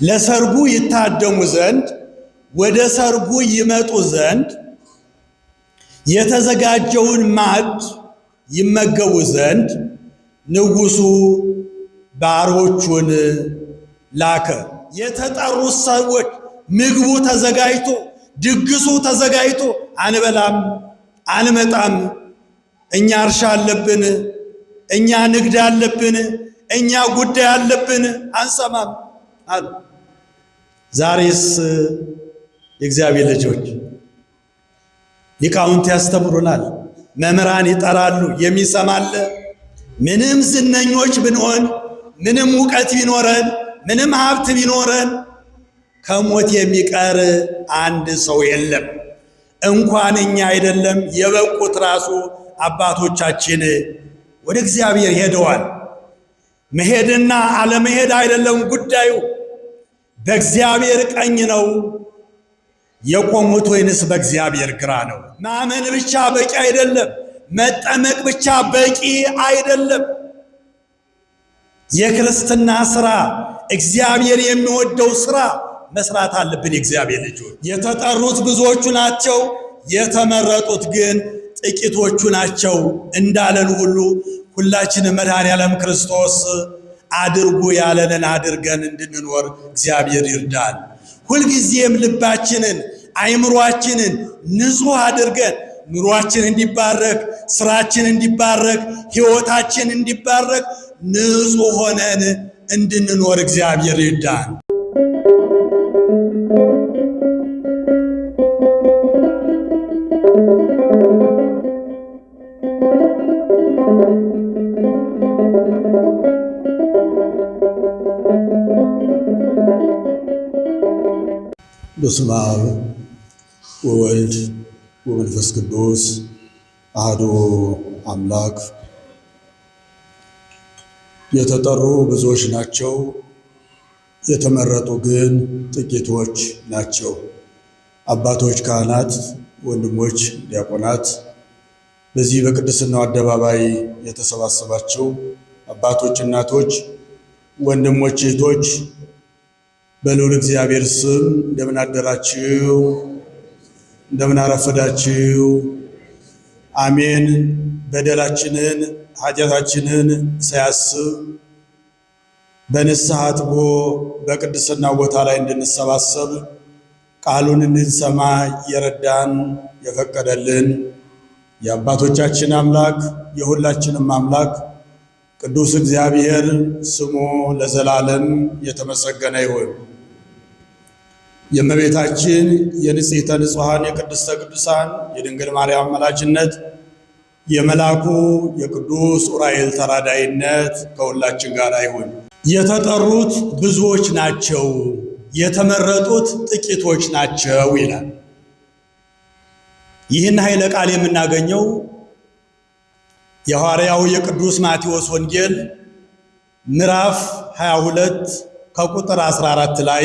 ለሰርጉ ይታደሙ ዘንድ ወደ ሰርጉ ይመጡ ዘንድ የተዘጋጀውን ማዕድ ይመገቡ ዘንድ ንጉሡ ባሮቹን ላከ። የተጠሩት ሰዎች ምግቡ ተዘጋጅቶ ድግሱ ተዘጋጅቶ አንበላም፣ አንመጣም፣ እኛ እርሻ አለብን፣ እኛ ንግድ አለብን፣ እኛ ጉዳይ አለብን፣ አንሰማም አሉ። ዛሬስ የእግዚአብሔር ልጆች ሊቃውንት ያስተምሩናል፣ መምህራን ይጠራሉ፣ የሚሰማለ ምንም ዝነኞች ብንሆን፣ ምንም ዕውቀት ቢኖረን፣ ምንም ሀብት ቢኖረን ከሞት የሚቀር አንድ ሰው የለም። እንኳን እኛ አይደለም የበቁት ራሱ አባቶቻችን ወደ እግዚአብሔር ሄደዋል። መሄድና አለመሄድ አይደለም ጉዳዩ፣ በእግዚአብሔር ቀኝ ነው የቆሙት ወይንስ በእግዚአብሔር ግራ ነው? ማመን ብቻ በቂ አይደለም። መጠመቅ ብቻ በቂ አይደለም። የክርስትና ሥራ እግዚአብሔር የሚወደው ሥራ መስራት አለብን። የእግዚአብሔር ልጆች የተጠሩት ብዙዎቹ ናቸው፣ የተመረጡት ግን ጥቂቶቹ ናቸው እንዳለን ሁሉ ሁላችንም መድኃኔዓለም ክርስቶስ አድርጉ ያለንን አድርገን እንድንኖር እግዚአብሔር ይርዳል። ሁልጊዜም ልባችንን አይምሯችንን ንጹሕ አድርገን ኑሯችን እንዲባረክ፣ ስራችን እንዲባረክ፣ ሕይወታችን እንዲባረክ ንጹሕ ሆነን እንድንኖር እግዚአብሔር ይርዳል። በስመ አብ ወወልድ ወመንፈስ ቅዱስ አሐዱ አምላክ። የተጠሩ ብዙዎች ናቸው፣ የተመረጡ ግን ጥቂቶች ናቸው። አባቶች ካህናት፣ ወንድሞች ዲያቆናት፣ በዚህ በቅድስናው አደባባይ የተሰባሰባቸው አባቶች፣ እናቶች፣ ወንድሞች፣ እህቶች በልዑል እግዚአብሔር ስም እንደምን አደራችሁ? እንደምን አረፈዳችሁ? አሜን። በደላችንን ኃጢአታችንን ሳያስብ በንስሐ አጥቦ በቅድስና ቦታ ላይ እንድንሰባሰብ ቃሉን እንድንሰማ የረዳን የፈቀደልን የአባቶቻችን አምላክ የሁላችንም አምላክ ቅዱስ እግዚአብሔር ስሙ ለዘላለም የተመሰገነ ይሁን። የእመቤታችን የንጽሕተ ንጹሐን የቅድስተ ቅዱሳን የድንግል ማርያም አማላጅነት የመልአኩ የቅዱስ ዑራኤል ተራዳኢነት ከሁላችን ጋር ይሁን። የተጠሩት ብዙዎች ናቸው፣ የተመረጡት ጥቂቶች ናቸው ይላል። ይህን ኃይለ ቃል የምናገኘው የሐዋርያው የቅዱስ ማቴዎስ ወንጌል ምዕራፍ 22 ከቁጥር 14 ላይ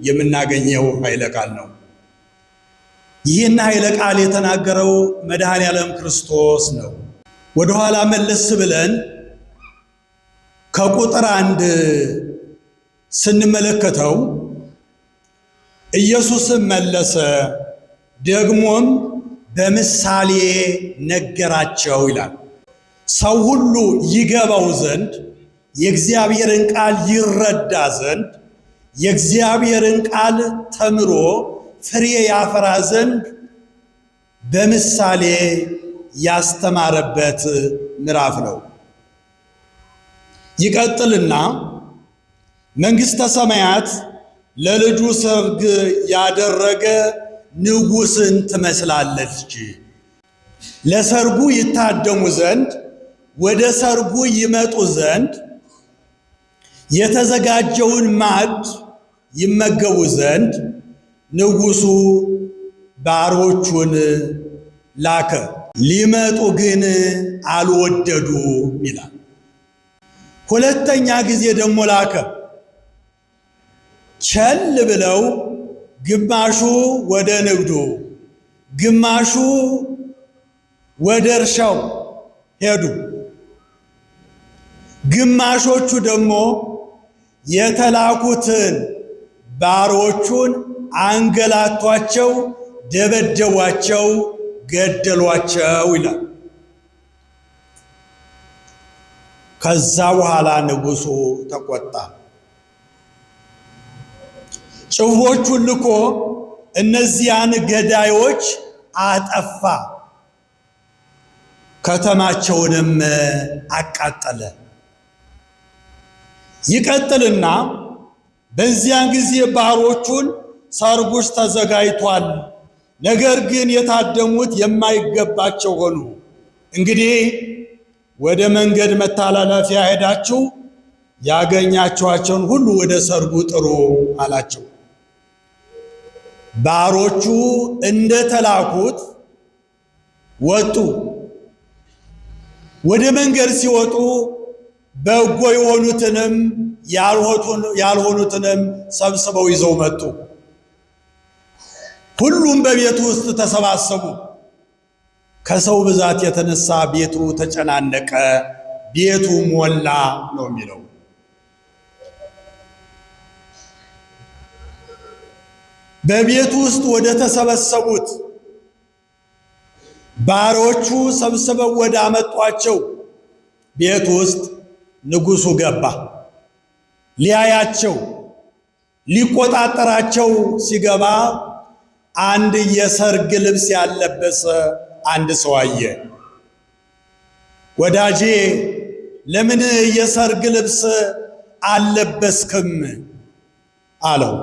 የምናገኘው ኃይለ ቃል ነው። ይህን ኃይለ ቃል የተናገረው መድኃኔዓለም ክርስቶስ ነው። ወደ ኋላ መለስ ብለን ከቁጥር 1 ስንመለከተው ኢየሱስም መለሰ ደግሞም በምሳሌ ነገራቸው ይላል። ሰው ሁሉ ይገባው ዘንድ የእግዚአብሔርን ቃል ይረዳ ዘንድ የእግዚአብሔርን ቃል ተምሮ ፍሬ ያፈራ ዘንድ በምሳሌ ያስተማረበት ምዕራፍ ነው። ይቀጥልና መንግሥተ ሰማያት ለልጁ ሰርግ ያደረገ ንጉሥን ትመስላለች። ለሰርጉ ይታደሙ ዘንድ ወደ ሰርጉ ይመጡ ዘንድ የተዘጋጀውን ማዕድ ይመገቡ ዘንድ ንጉሡ ባሮቹን ላከ። ሊመጡ ግን አልወደዱም ይላል። ሁለተኛ ጊዜ ደግሞ ላከ። ቸል ብለው ግማሹ ወደ ንግዱ፣ ግማሹ ወደ እርሻው ሄዱ። ግማሾቹ ደግሞ የተላኩትን ባሮቹን አንገላቷቸው፣ ደበደቧቸው፣ ገደሏቸው ይላል። ከዛ በኋላ ንጉሡ ተቆጣ። ጭፍሮቹን ልኮ እነዚያን ገዳዮች አጠፋ፣ ከተማቸውንም አቃጠለ። ይቀጥልና በዚያን ጊዜ ባሮቹን ሰርጉስ ተዘጋጅቷል፣ ነገር ግን የታደሙት የማይገባቸው ሆኑ። እንግዲህ ወደ መንገድ መተላለፊያ ሄዳችሁ ያገኛችኋቸውን ሁሉ ወደ ሰርጉ ጥሩ አላቸው። ባሮቹ እንደተላኩት ወጡ። ወደ መንገድ ሲወጡ በጎ የሆኑትንም ያልሆኑትንም ሰብስበው ይዘው መጡ። ሁሉም በቤቱ ውስጥ ተሰባሰቡ። ከሰው ብዛት የተነሳ ቤቱ ተጨናነቀ፣ ቤቱ ሞላ ነው የሚለው። በቤቱ ውስጥ ወደ ተሰበሰቡት ባሮቹ ሰብስበው ወደ አመጧቸው ቤት ውስጥ ንጉሡ ገባ። ሊያያቸው ሊቆጣጠራቸው ሲገባ አንድ የሰርግ ልብስ ያለበሰ አንድ ሰው አየ። ወዳጄ ለምን የሰርግ ልብስ አልለበስክም አለው።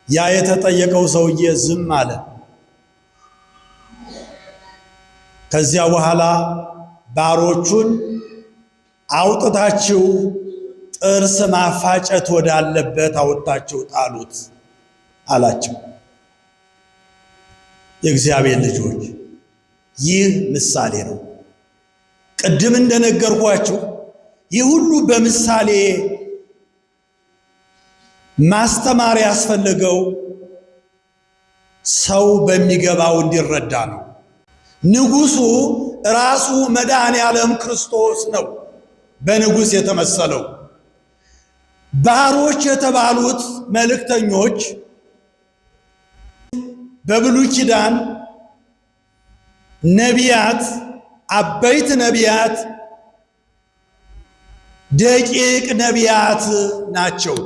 ያ የተጠየቀው ሰውዬ ዝም አለ። ከዚያ በኋላ ባሮቹን አውጥታችሁ ጥርስ ማፋጨት ወዳለበት አውጥታችሁ ጣሉት አላቸው። የእግዚአብሔር ልጆች ይህ ምሳሌ ነው። ቅድም እንደነገርኳችሁ ይህ ሁሉ በምሳሌ ማስተማር ያስፈልገው ሰው በሚገባው እንዲረዳ ነው። ንጉሡ ራሱ መድኃኔ ዓለም ክርስቶስ ነው በንጉሥ የተመሰለው። ባሮች የተባሉት መልእክተኞች በብሉይ ኪዳን ነቢያት፣ አበይት ነቢያት፣ ደቂቅ ነቢያት ናቸው።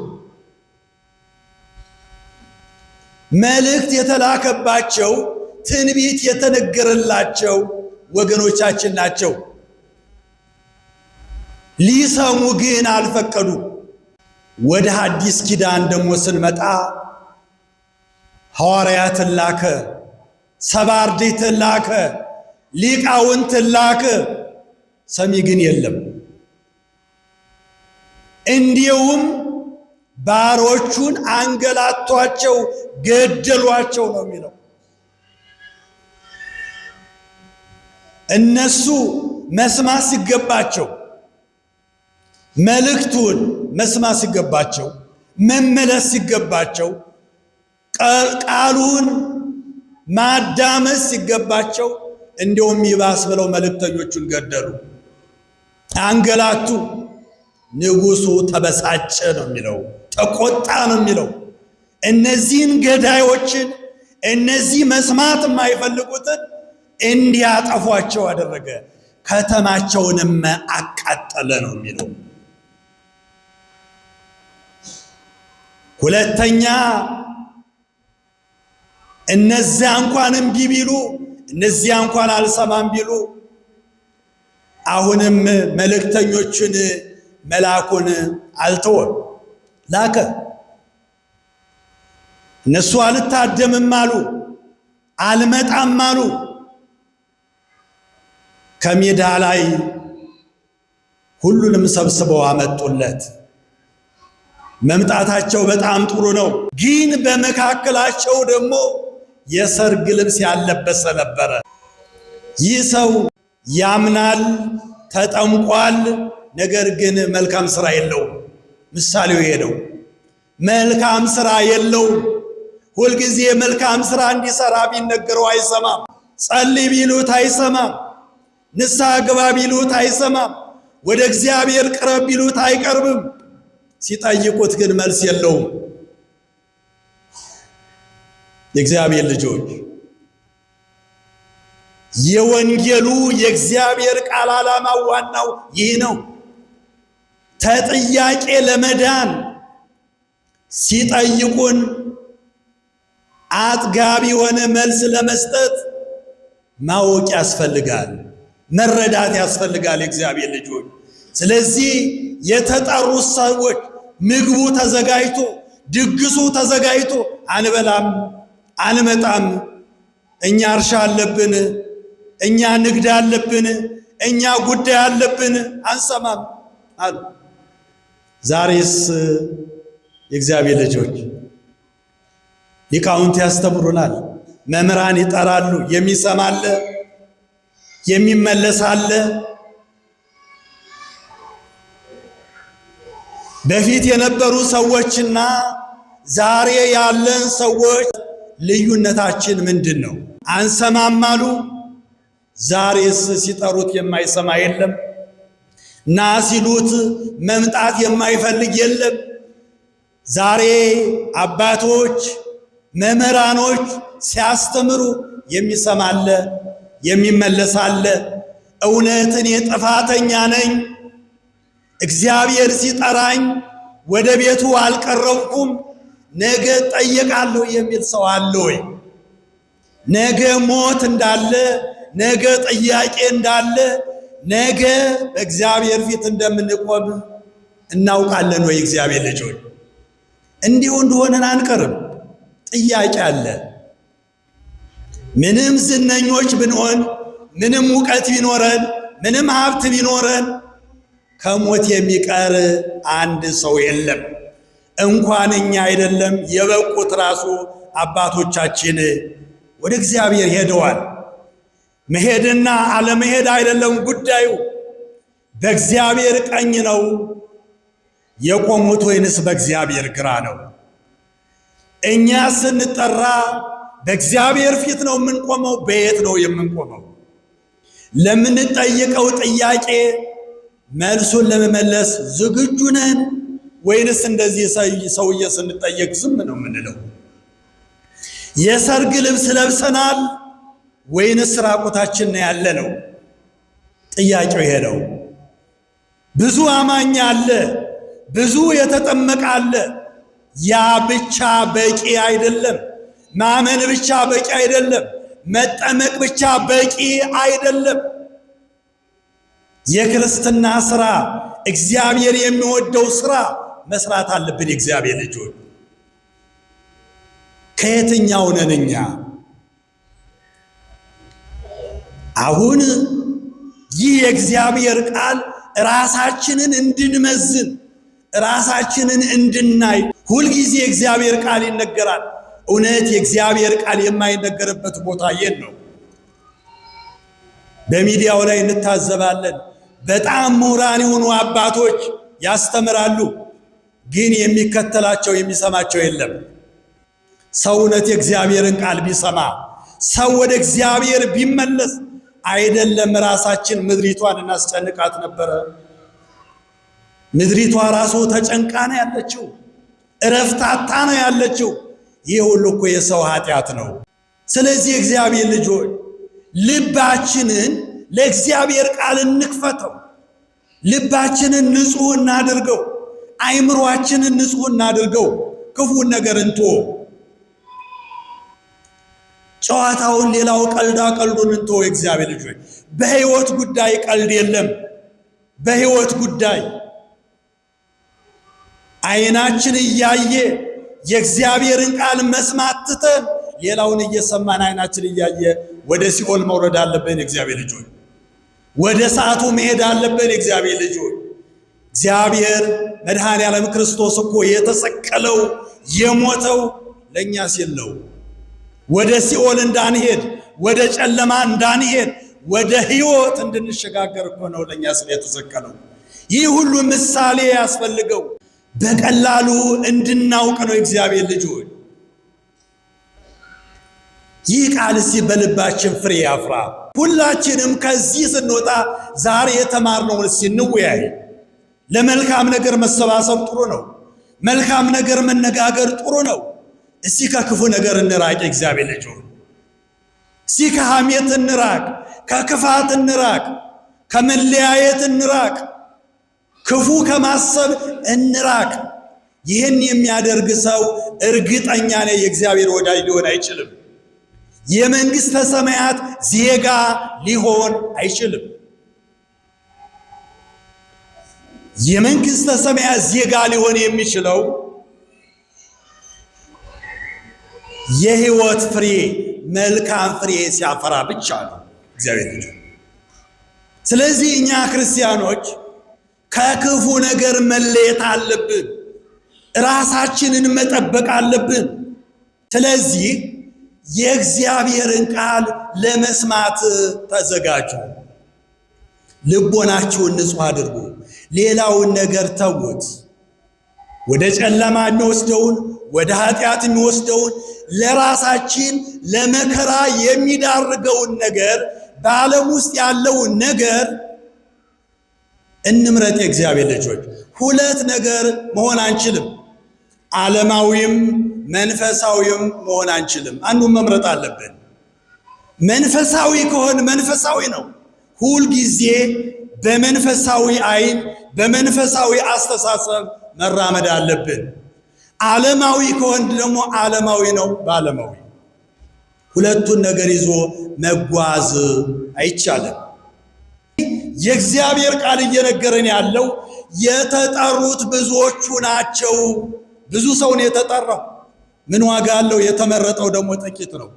መልእክት የተላከባቸው ትንቢት የተነገረላቸው ወገኖቻችን ናቸው። ሊሰሙ ግን አልፈቀዱ። ወደ ሐዲስ ኪዳን ደግሞ ስንመጣ ሐዋርያትን ላከ፣ ሰባ አርድእትን ላከ፣ ሊቃውንትን ላከ። ሰሚ ግን የለም። እንዲሁም ባሮቹን አንገላቷቸው፣ ገደሏቸው ነው የሚለው። እነሱ መስማት ሲገባቸው፣ መልእክቱን መስማት ሲገባቸው፣ መመለስ ሲገባቸው፣ ቃሉን ማዳመስ ሲገባቸው እንዲሁም ይባስ ብለው መልእክተኞቹን ገደሉ፣ አንገላቱ። ንጉሡ ተበሳጨ ነው የሚለው፣ ተቆጣ ነው የሚለው። እነዚህን ገዳዮችን፣ እነዚህ መስማት የማይፈልጉትን እንዲያጠፏቸው አደረገ፣ ከተማቸውንም አቃጠለ ነው የሚለው። ሁለተኛ እነዚያ እንኳን እምቢ ቢሉ፣ እነዚያ እንኳን አልሰማም ቢሉ፣ አሁንም መልእክተኞችን መላኩን አልተወም፣ ላከ። እነሱ አልታደምም አሉ፣ አልመጣም አሉ። ከሜዳ ላይ ሁሉንም ሰብስበው አመጡለት። መምጣታቸው በጣም ጥሩ ነው። ግን በመካከላቸው ደግሞ የሰርግ ልብስ ያለበሰ ነበረ። ይህ ሰው ያምናል፣ ተጠምቋል፣ ነገር ግን መልካም ሥራ የለውም። ምሳሌው ሄደው መልካም ሥራ የለውም። ሁልጊዜ መልካም ሥራ እንዲሰራ ቢነገረው አይሰማም። ጸልይ ቢሉት አይሰማም። ንስሐ ግባ ቢሉት አይሰማም። ወደ እግዚአብሔር ቅረብ ቢሉት አይቀርብም። ሲጠይቁት ግን መልስ የለውም። የእግዚአብሔር ልጆች የወንጌሉ የእግዚአብሔር ቃል ዓላማ ዋናው ይህ ነው። ተጥያቄ ለመዳን ሲጠይቁን አጥጋቢ የሆነ መልስ ለመስጠት ማወቅ ያስፈልጋል፣ መረዳት ያስፈልጋል የእግዚአብሔር ልጆች። ስለዚህ የተጠሩ ሰዎች ምግቡ ተዘጋጅቶ ድግሱ ተዘጋጅቶ አንበላም፣ አንመጣም፣ እኛ እርሻ አለብን፣ እኛ ንግድ አለብን፣ እኛ ጉዳይ አለብን፣ አንሰማም አሉ። ዛሬስ የእግዚአብሔር ልጆች ሊቃውንት ያስተምሩናል፣ መምህራን ይጠራሉ፣ የሚሰማለ የሚመለሳለ። በፊት የነበሩ ሰዎችና ዛሬ ያለን ሰዎች ልዩነታችን ምንድን ነው? አንሰማም አሉ። ዛሬስ ሲጠሩት የማይሰማ የለም፣ ና ሲሉት መምጣት የማይፈልግ የለም። ዛሬ አባቶች መምህራኖች ሲያስተምሩ የሚሰማለ የሚመለሳለ። እውነትን የጥፋተኛ ነኝ፣ እግዚአብሔር ሲጠራኝ ወደ ቤቱ አልቀረብኩም፣ ነገ ጠየቃለሁ የሚል ሰው አለ ወይ? ነገ ሞት እንዳለ፣ ነገ ጥያቄ እንዳለ፣ ነገ በእግዚአብሔር ፊት እንደምንቆም እናውቃለን ወይ? እግዚአብሔር ልጆች እንዲሁ እንደሆነን አንቀርም። ጥያቄ አለ። ምንም ዝነኞች ብንሆን፣ ምንም ዕውቀት ቢኖረን፣ ምንም ሀብት ቢኖረን ከሞት የሚቀር አንድ ሰው የለም። እንኳን እኛ አይደለም የበቁት ራሱ አባቶቻችን ወደ እግዚአብሔር ሄደዋል። መሄድና አለመሄድ አይደለም ጉዳዩ፣ በእግዚአብሔር ቀኝ ነው የቆሙት ወይንስ በእግዚአብሔር ግራ ነው? እኛ ስንጠራ በእግዚአብሔር ፊት ነው የምንቆመው? በየት ነው የምንቆመው? ለምንጠይቀው ጥያቄ መልሱን ለመመለስ ዝግጁ ነን ወይንስ እንደዚህ ሰውዬ ስንጠየቅ ዝም ነው የምንለው? የሰርግ ልብስ ለብሰናል ወይንስ ራቁታችን ነው ያለ ነው? ጥያቄው ይሄ ነው። ብዙ አማኝ አለ፣ ብዙ የተጠመቀ አለ። ያ ብቻ በቂ አይደለም። ማመን ብቻ በቂ አይደለም። መጠመቅ ብቻ በቂ አይደለም። የክርስትና ሥራ እግዚአብሔር የሚወደው ሥራ መስራት አለብን። የእግዚአብሔር ልጆች ከየትኛው ነን እኛ? አሁን ይህ የእግዚአብሔር ቃል ራሳችንን እንድንመዝን ራሳችንን እንድናይ ሁልጊዜ የእግዚአብሔር ቃል ይነገራል። እውነት የእግዚአብሔር ቃል የማይነገርበት ቦታ የት ነው? በሚዲያው ላይ እንታዘባለን። በጣም ምሁራን የሆኑ አባቶች ያስተምራሉ፣ ግን የሚከተላቸው የሚሰማቸው የለም። ሰው እውነት የእግዚአብሔርን ቃል ቢሰማ፣ ሰው ወደ እግዚአብሔር ቢመለስ አይደለም ራሳችን ምድሪቷን እናስጨንቃት ነበረ። ምድሪቷ ራሱ ተጨንቃ ነው ያለችው፣ እረፍታታ ነው ያለችው። ይህ ሁሉ እኮ የሰው ኃጢአት ነው። ስለዚህ እግዚአብሔር ልጆች ልባችንን ለእግዚአብሔር ቃል እንክፈተው። ልባችንን ንጹህ እናድርገው። አይምሮአችንን ንጹህ እናድርገው። ክፉን ነገር እንቶ ጨዋታውን፣ ሌላው ቀልዳ ቀልዱን እንቶ። የእግዚአብሔር ልጆች በሕይወት ጉዳይ ቀልድ የለም። በሕይወት ጉዳይ አይናችን እያየ የእግዚአብሔርን ቃል መስማት ትተን ሌላውን እየሰማን አይናችን እያየ ወደ ሲኦል መውረድ አለብን። የእግዚአብሔር ልጆች ወደ ሰዓቱ መሄድ አለብን። የእግዚአብሔር ልጆች እግዚአብሔር መድኃኔ ዓለም ክርስቶስ እኮ የተሰቀለው የሞተው ለእኛ ሲል ነው። ወደ ሲኦል እንዳንሄድ፣ ወደ ጨለማ እንዳንሄድ፣ ወደ ሕይወት እንድንሸጋገር እኮ ነው ለእኛ ሲል የተሰቀለው። ይህ ሁሉ ምሳሌ ያስፈልገው በቀላሉ እንድናውቅ ነው። የእግዚአብሔር ልጆች ይህ ቃል በልባችን ፍሬ ያፍራ። ሁላችንም ከዚህ ስንወጣ ዛሬ የተማርነውን እንወያይ። ለመልካም ነገር መሰባሰብ ጥሩ ነው። መልካም ነገር መነጋገር ጥሩ ነው። እስቲ ከክፉ ነገር እንራቅ። እግዚአብሔር ልጅ እስቲ ከሐሜት እንራቅ፣ ከክፋት እንራቅ፣ ከመለያየት እንራቅ፣ ክፉ ከማሰብ እንራቅ። ይህን የሚያደርግ ሰው እርግጠኛ ነኝ የእግዚአብሔር ወዳጅ ሊሆን አይችልም። የመንግሥተ ሰማያት ዜጋ ሊሆን አይችልም። የመንግሥተ ሰማያት ዜጋ ሊሆን የሚችለው የሕይወት ፍሬ መልካም ፍሬ ሲያፈራ ብቻ ነው። እግዚአብሔር ልጅ ስለዚህ እኛ ክርስቲያኖች ከክፉ ነገር መለየት አለብን። ራሳችንን መጠበቅ አለብን። ስለዚህ የእግዚአብሔርን ቃል ለመስማት ተዘጋጁ። ልቦናችሁን ንጹሕ አድርጉ። ሌላውን ነገር ተውት። ወደ ጨለማ የሚወስደውን፣ ወደ ኃጢአት የሚወስደውን፣ ለራሳችን ለመከራ የሚዳርገውን ነገር፣ በዓለም ውስጥ ያለውን ነገር እንምረጥ። የእግዚአብሔር ልጆች ሁለት ነገር መሆን አንችልም። ዓለማዊም መንፈሳዊም መሆን አንችልም። አንዱን መምረጥ አለብን። መንፈሳዊ ከሆነ መንፈሳዊ ነው። ሁል ጊዜ በመንፈሳዊ አይን በመንፈሳዊ አስተሳሰብ መራመድ አለብን። ዓለማዊ ከሆነ ደግሞ ዓለማዊ ነው፣ በዓለማዊ ሁለቱን ነገር ይዞ መጓዝ አይቻልም። የእግዚአብሔር ቃል እየነገረን ያለው የተጠሩት ብዙዎቹ ናቸው። ብዙ ሰው ነው የተጠራው። ምን ዋጋ አለው? የተመረጠው ደግሞ ጥቂት ነው።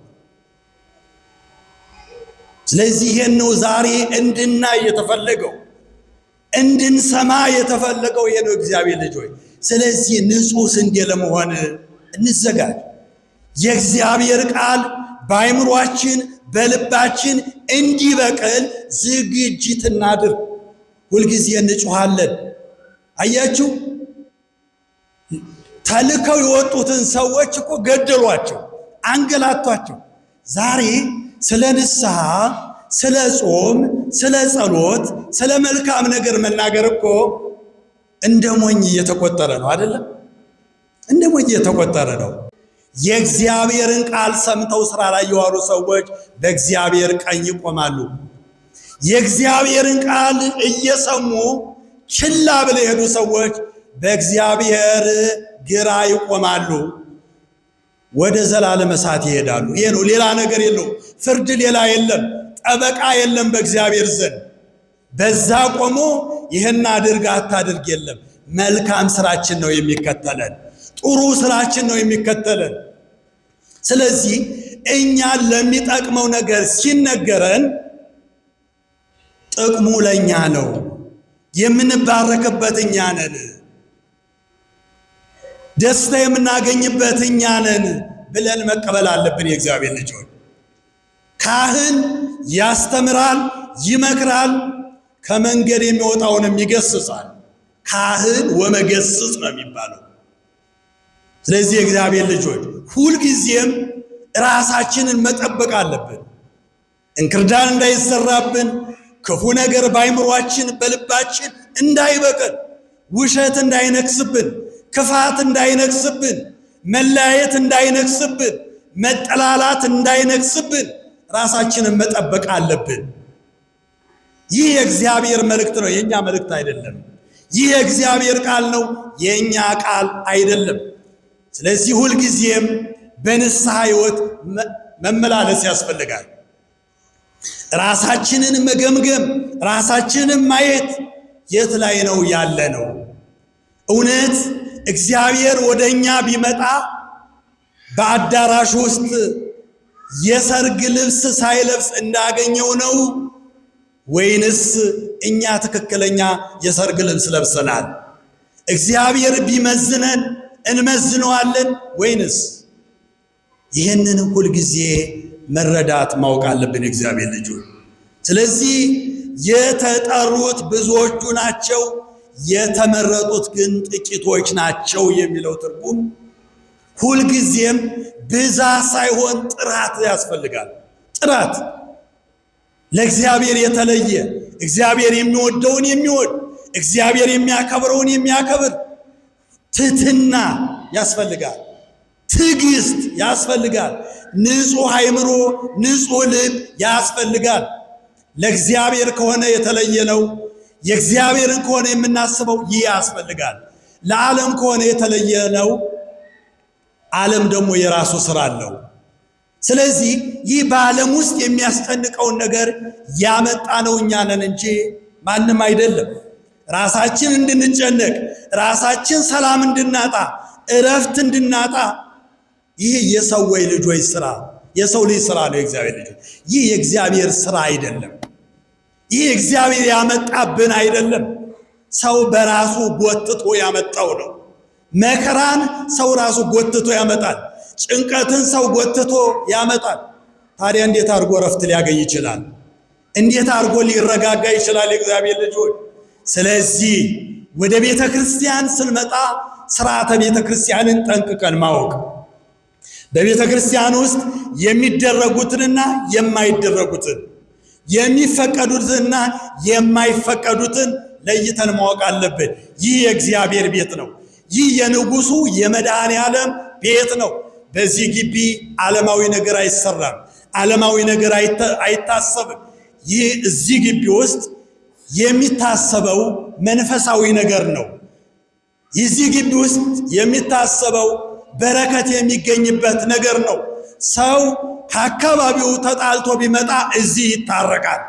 ስለዚህ ይሄን ነው ዛሬ እንድናይ የተፈለገው፣ እንድንሰማ የተፈለገው። ይሄ ነው እግዚአብሔር ልጆች። ስለዚህ ንጹሕ ስንዴ ለመሆን እንዘጋጅ። የእግዚአብሔር ቃል በአይምሯችን በልባችን እንዲበቅል ዝግጅት እናድርግ። ሁልጊዜ እንጮኻለን። አያችሁ፣ ተልከው የወጡትን ሰዎች እኮ ገደሏቸው፣ አንገላቷቸው። ዛሬ ስለ ንስሐ፣ ስለ ጾም፣ ስለ ጸሎት፣ ስለ መልካም ነገር መናገር እኮ እንደ ሞኝ እየተቆጠረ ነው። አይደለም? እንደ ሞኝ እየተቆጠረ ነው። የእግዚአብሔርን ቃል ሰምተው ስራ ላይ የዋሉ ሰዎች በእግዚአብሔር ቀኝ ይቆማሉ። የእግዚአብሔርን ቃል እየሰሙ ችላ ብለው የሄዱ ሰዎች በእግዚአብሔር ግራ ይቆማሉ፣ ወደ ዘላለም እሳት ይሄዳሉ። ይሄ ነው፣ ሌላ ነገር የለው። ፍርድ ሌላ የለም፣ ጠበቃ የለም በእግዚአብሔር ዘንድ። በዛ ቆሞ ይህን አድርግ አታድርግ የለም። መልካም ስራችን ነው የሚከተለን፣ ጥሩ ስራችን ነው የሚከተለን። ስለዚህ እኛን ለሚጠቅመው ነገር ሲነገረን ጥቅሙ ለእኛ ነው፣ የምንባረክበት እኛ ነን፣ ደስታ የምናገኝበት እኛ ነን ብለን መቀበል አለብን። የእግዚአብሔር ልጆች ካህን ያስተምራል፣ ይመክራል፣ ከመንገድ የሚወጣውንም ይገስጻል። ካህን ወመገስጽ ነው የሚባለው። ስለዚህ የእግዚአብሔር ልጆች ሁልጊዜም ራሳችንን መጠበቅ አለብን። እንክርዳድ እንዳይዘራብን፣ ክፉ ነገር በአይምሯችን በልባችን እንዳይበቅል፣ ውሸት እንዳይነክስብን፣ ክፋት እንዳይነክስብን፣ መለያየት እንዳይነክስብን፣ መጠላላት እንዳይነክስብን ራሳችንን መጠበቅ አለብን። ይህ የእግዚአብሔር መልእክት ነው፣ የእኛ መልእክት አይደለም። ይህ የእግዚአብሔር ቃል ነው፣ የእኛ ቃል አይደለም። ስለዚህ ሁልጊዜም በንስሐ ሕይወት መመላለስ ያስፈልጋል። ራሳችንን መገምገም፣ ራሳችንን ማየት፣ የት ላይ ነው ያለ ነው? እውነት እግዚአብሔር ወደኛ ቢመጣ በአዳራሽ ውስጥ የሰርግ ልብስ ሳይለብስ እንዳገኘው ነው ወይንስ እኛ ትክክለኛ የሰርግ ልብስ ለብሰናል? እግዚአብሔር ቢመዝነን እንመዝነዋለን ወይንስ? ይህንን ሁል ጊዜ መረዳት ማወቅ አለብን እግዚአብሔር ልጆች። ስለዚህ የተጠሩት ብዙዎቹ ናቸው፣ የተመረጡት ግን ጥቂቶች ናቸው የሚለው ትርጉም ሁልጊዜም ብዛት ሳይሆን ጥራት ያስፈልጋል። ጥራት፣ ለእግዚአብሔር የተለየ፣ እግዚአብሔር የሚወደውን የሚወድ፣ እግዚአብሔር የሚያከብረውን የሚያከብር ትሕትና ያስፈልጋል። ትዕግስት ያስፈልጋል። ንጹሕ አእምሮ፣ ንጹሕ ልብ ያስፈልጋል። ለእግዚአብሔር ከሆነ የተለየ ነው። የእግዚአብሔርን ከሆነ የምናስበው ይህ ያስፈልጋል። ለዓለም ከሆነ የተለየ ነው። ዓለም ደግሞ የራሱ ሥራ አለው። ስለዚህ ይህ በዓለም ውስጥ የሚያስጨንቀውን ነገር ያመጣነው እኛ ነን እንጂ ማንም አይደለም። ራሳችን እንድንጨነቅ፣ ራሳችን ሰላም እንድናጣ፣ እረፍት እንድናጣ ይህ የሰው ልጆች ሥራ፣ የሰው ልጅ ሥራ ነው። የእግዚአብሔር ልጅ ይህ የእግዚአብሔር ሥራ አይደለም። ይህ እግዚአብሔር ያመጣብን አይደለም። ሰው በራሱ ጎትቶ ያመጣው ነው። መከራን ሰው ራሱ ጎትቶ ያመጣል። ጭንቀትን ሰው ጎትቶ ያመጣል። ታዲያ እንዴት አድርጎ እረፍት ሊያገኝ ይችላል? እንዴት አድርጎ ሊረጋጋ ይችላል? የእግዚአብሔር ልጆች ስለዚህ ወደ ቤተ ክርስቲያን ስንመጣ ሥርዓተ ቤተ ክርስቲያንን ጠንቅቀን ማወቅ፣ በቤተ ክርስቲያን ውስጥ የሚደረጉትንና የማይደረጉትን፣ የሚፈቀዱትንና የማይፈቀዱትን ለይተን ማወቅ አለብን። ይህ የእግዚአብሔር ቤት ነው። ይህ የንጉሡ የመድኃኔዓለም ቤት ነው። በዚህ ግቢ ዓለማዊ ነገር አይሰራም። ዓለማዊ ነገር አይታሰብም። ይህ እዚህ ግቢ ውስጥ የሚታሰበው መንፈሳዊ ነገር ነው። የዚህ ግቢ ውስጥ የሚታሰበው በረከት የሚገኝበት ነገር ነው። ሰው ከአካባቢው ተጣልቶ ቢመጣ እዚህ ይታረቃል።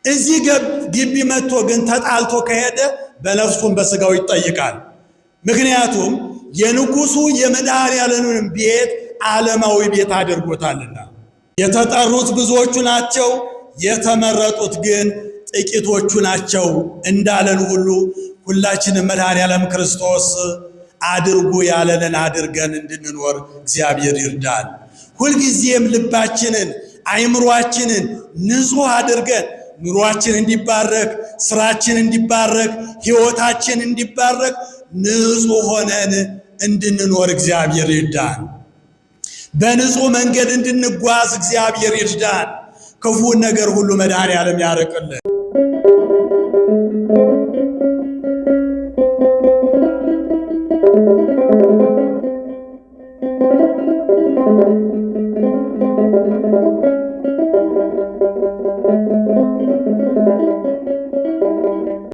እዚህ ግቢ መጥቶ ግን ተጣልቶ ከሄደ በነፍሱም በሥጋው ይጠይቃል። ምክንያቱም የንጉሡ የመድኃኔዓለምን ቤት ዓለማዊ ቤት አድርጎታልና። የተጠሩት ብዙዎቹ ናቸው፣ የተመረጡት ግን ጥቂቶቹ ናቸው እንዳለን ሁሉ ሁላችንም መድኃኔዓለም ክርስቶስ አድርጉ ያለንን አድርገን እንድንኖር እግዚአብሔር ይርዳን። ሁልጊዜም ልባችንን አእምሮአችንን ንጹሕ አድርገን ኑሯችን እንዲባረክ፣ ስራችን እንዲባረክ፣ ሕይወታችን እንዲባረክ ንጹሕ ሆነን እንድንኖር እግዚአብሔር ይርዳን። በንጹሕ መንገድ እንድንጓዝ እግዚአብሔር ይርዳን። ክፉን ነገር ሁሉ መድኃኔዓለም ያርቅልን።